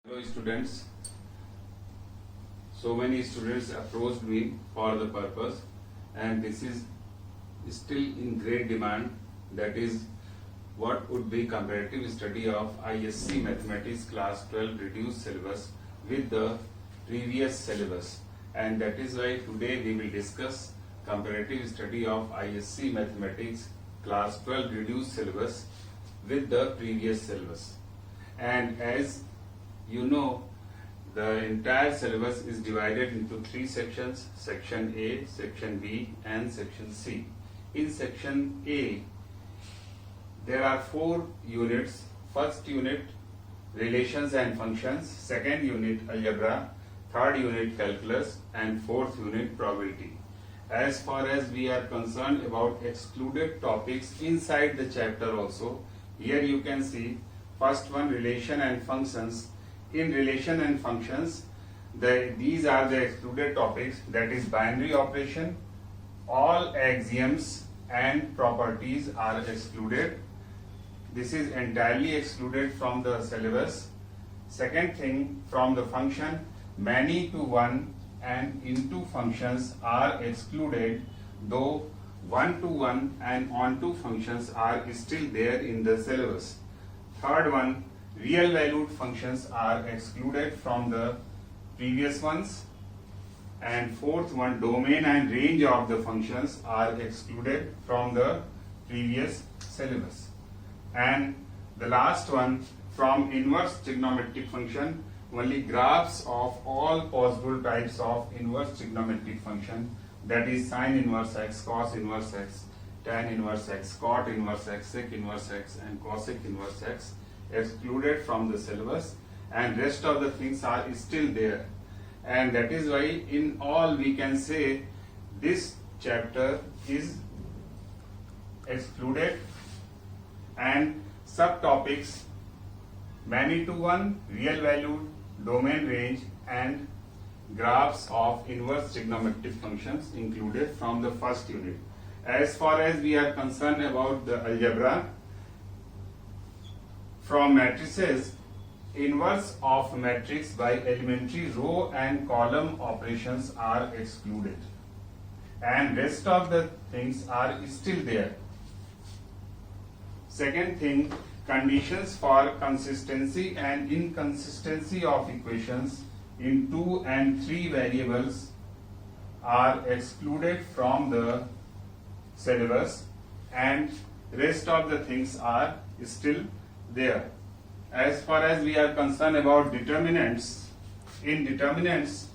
Hello students, so many students approached me for the purpose and this is still in great demand, that is what would be comparative study of ISC Mathematics class 12 reduced syllabus with the previous syllabus, and that is why today we will discuss comparative study of ISC Mathematics class 12 reduced syllabus with the previous syllabus. And as you know, the entire syllabus is divided into three sections: section A, section B and section C. In section A there are 4 units. First unit relations and functions, second unit algebra, third unit calculus and fourth unit probability. As far as we are concerned about excluded topics inside the chapter also, here you can see first one, relation and functions. In relation and functions, these are the excluded topics, that is binary operation, all axioms and properties are excluded. This is entirely excluded from the syllabus. Second thing, from the function, many to one and into functions are excluded, though one to one and onto functions are still there in the syllabus. Third one, real valued functions are excluded from the previous ones. And fourth one, domain and range of the functions are excluded from the previous syllabus. And the last one, from inverse trigonometric function, only graphs of all possible types of inverse trigonometric function, that is sine inverse x, cos inverse x, tan inverse x, cot inverse x, sec inverse x and cosec inverse x, excluded from the syllabus, and rest of the things are still there. And that is why in all we can say this chapter is excluded. And subtopics, many to one, real valued, domain range and graphs of inverse trigonometric functions included from the first unit. As far as we are concerned about the algebra, from matrices, inverse of matrix by elementary row and column operations are excluded, and rest of the things are still there. Second thing, conditions for consistency and inconsistency of equations in 2 and 3 variables are excluded from the syllabus, and rest of the things are still there. As far as we are concerned about determinants, in determinants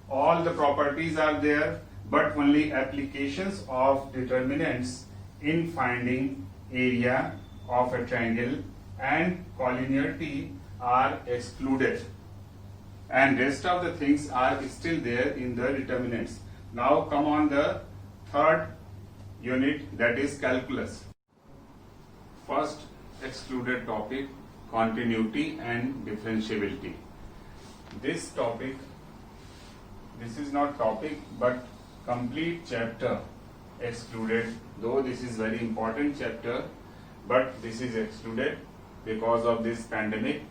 all the properties are there, but only applications of determinants in finding area of a triangle and collinearity are excluded, and rest of the things are still there in the determinants. Now come on the third unit, that is calculus. First excluded topic, continuity and differentiability. This topic, this is not topic but complete chapter excluded, though this is very important chapter, but this is excluded because of this pandemic,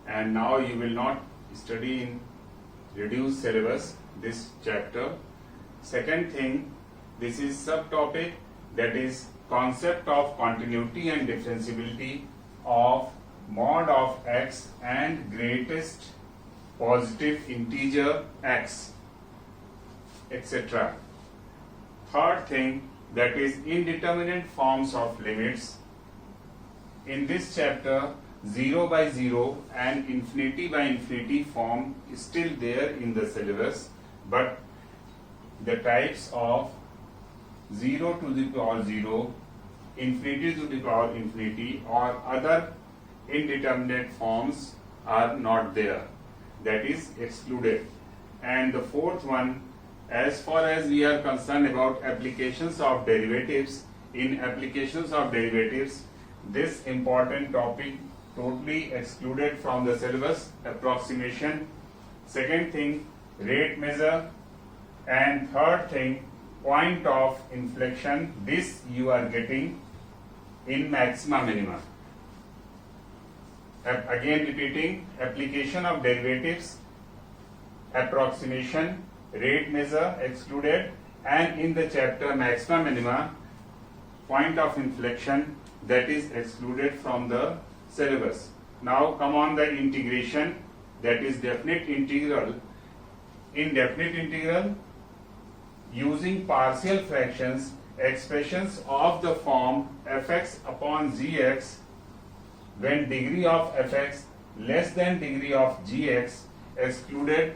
and now you will not study in reduced syllabus this chapter. Second thing, this is subtopic, that is concept of continuity and differentiability of mod of x and greatest positive integer x, etc. Third thing, that is indeterminate forms of limits. In this chapter, 0 by 0 and infinity by infinity form is still there in the syllabus, but the types of 0 to the power 0, infinity to the power infinity or other indeterminate forms are not there, that is excluded. And the fourth one, as far as we are concerned about applications of derivatives, in applications of derivatives, this important topic totally excluded from the syllabus, approximation. Second thing, rate measure, and third thing, point of inflection. This you are getting in maxima minima. Again repeating, application of derivatives, approximation, rate measure excluded, and in the chapter maxima minima, point of inflection, that is excluded from the syllabus. Now come on the integration, that is definite integral. In definite integral, using partial fractions, expressions of the form fx upon gx when degree of fx less than degree of gx excluded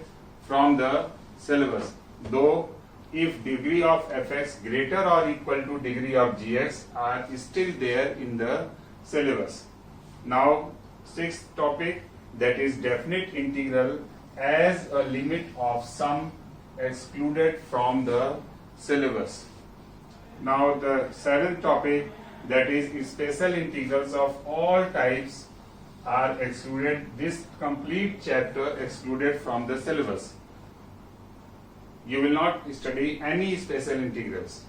from the syllabus, though if degree of fx greater or equal to degree of gx are still there in the syllabus. Now sixth topic, that is definite integral as a limit of sum excluded from the syllabus. Now the seventh topic, that is special integrals of all types are excluded. This complete chapter excluded from the syllabus. You will not study any special integrals.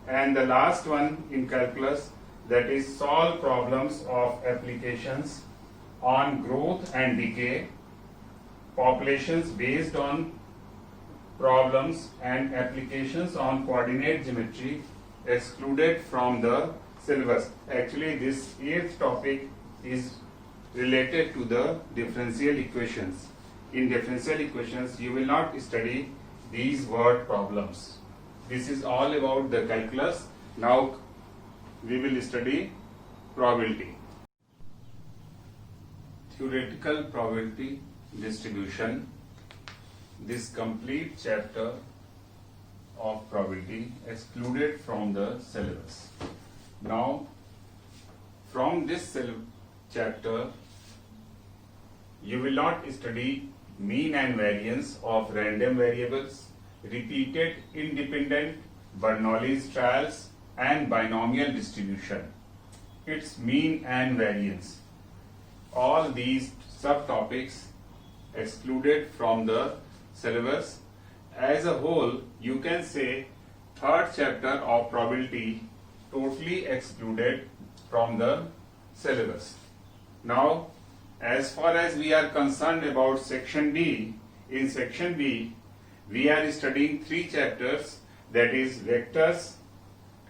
And the last one in calculus, that is solve problems of applications on growth and decay, populations based on problems, and applications on coordinate geometry excluded from the syllabus. Actually this eighth topic is related to the differential equations. In differential equations you will not study these word problems. This is all about the calculus. Now we will study probability. Theoretical probability distribution. This complete chapter of probability excluded from the syllabus. Now from this chapter you will not study mean and variance of random variables, repeated independent Bernoulli's trials, and binomial distribution. Its mean and variance. All these subtopics excluded from the syllabus. As a whole, you can say third chapter of probability totally excluded from the syllabus. Now, as far as we are concerned about section B, in section B, we are studying three chapters, that is vectors,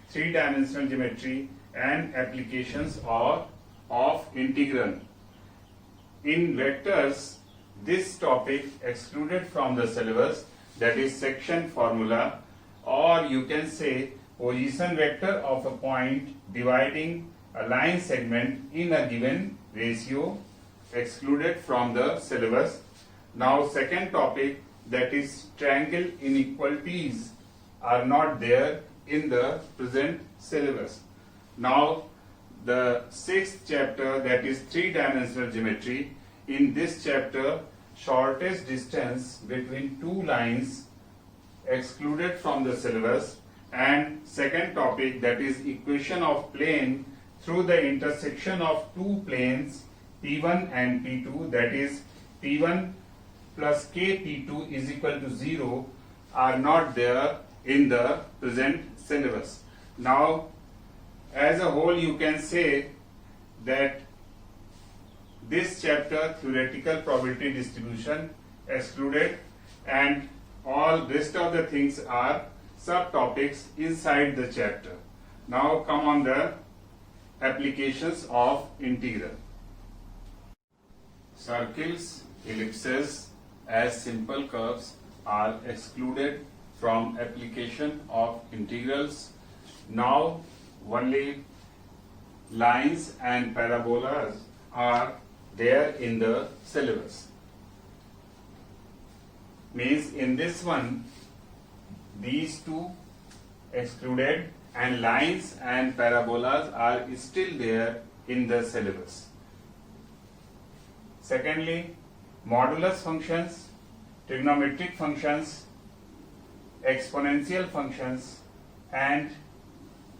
three-dimensional geometry, and applications of integral. In vectors, this topic excluded from the syllabus, that is section formula, or you can say position vector of a point dividing a line segment in a given ratio, excluded from the syllabus. Now second topic, that is triangle inequalities, are not there in the present syllabus. Now the sixth chapter, that is three-dimensional geometry. In this chapter, shortest distance between two lines excluded from the syllabus, and second topic, that is equation of plane through the intersection of two planes P1 and P2, that is P1 plus KP2 is equal to 0, are not there in the present syllabus. Now as a whole you can say that this chapter theoretical probability distribution excluded, and all rest of the things are subtopics inside the chapter. Now come on the applications of integral. Circles, ellipses as simple curves are excluded from application of integrals. Now only lines and parabolas are there in the syllabus. Means in this one, these two excluded, and lines and parabolas are still there in the syllabus. Secondly, modulus functions, trigonometric functions, exponential functions, and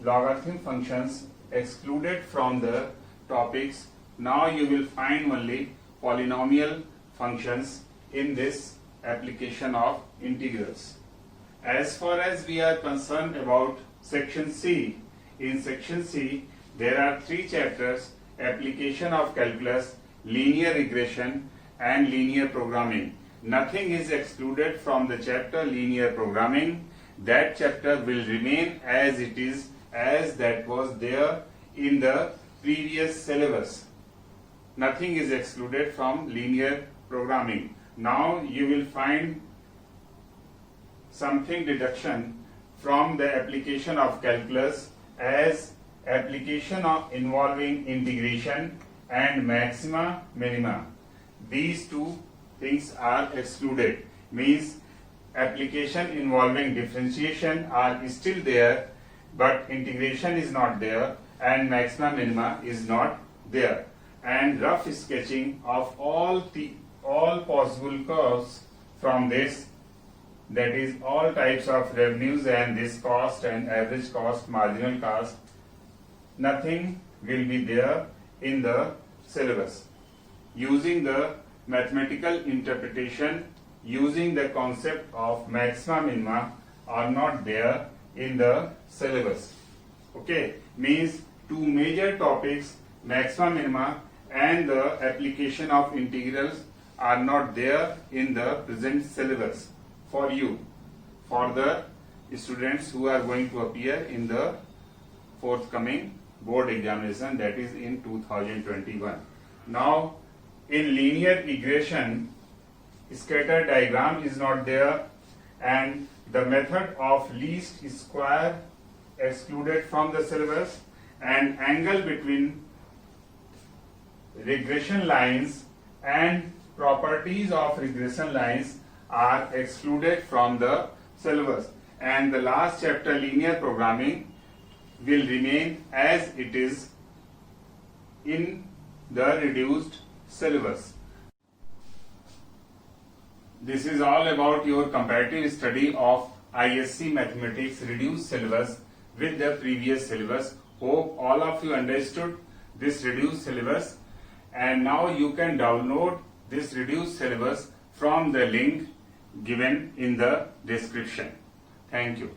logarithm functions excluded from the topics. Now you will find only polynomial functions in this application of integrals. As far as we are concerned about section C, in section C there are three chapters: application of calculus, linear regression and linear programming. Nothing is excluded from the chapter linear programming. That chapter will remain as it is, as that was there in the previous syllabus. Nothing is excluded from linear programming. Now you will find something deduction from the application of calculus as application of involving integration and maxima minima. These two things are excluded, means application involving differentiation are still there, but integration is not there and maxima minima is not there. And rough sketching of all possible curves from this, that is all types of revenues and this cost and average cost, marginal cost, nothing will be there in the syllabus. Using the mathematical interpretation, using the concept of maxima minima are not there in the syllabus. Okay, means two major topics, maxima minima and the application of integrals, are not there in the present syllabus for you, for the students who are going to appear in the forthcoming board examination, that is in 2021. Now, in linear regression, scatter diagram is not there and the method of least square excluded from the syllabus, and angle between regression lines and properties of regression lines are excluded from the syllabus. And the last chapter, linear programming, will remain as it is in the reduced syllabus. This is all about your comparative study of ISC Mathematics reduced syllabus with the previous syllabus. Hope all of you understood this reduced syllabus, and now you can download this reduced syllabus from the link given in the description. Thank you.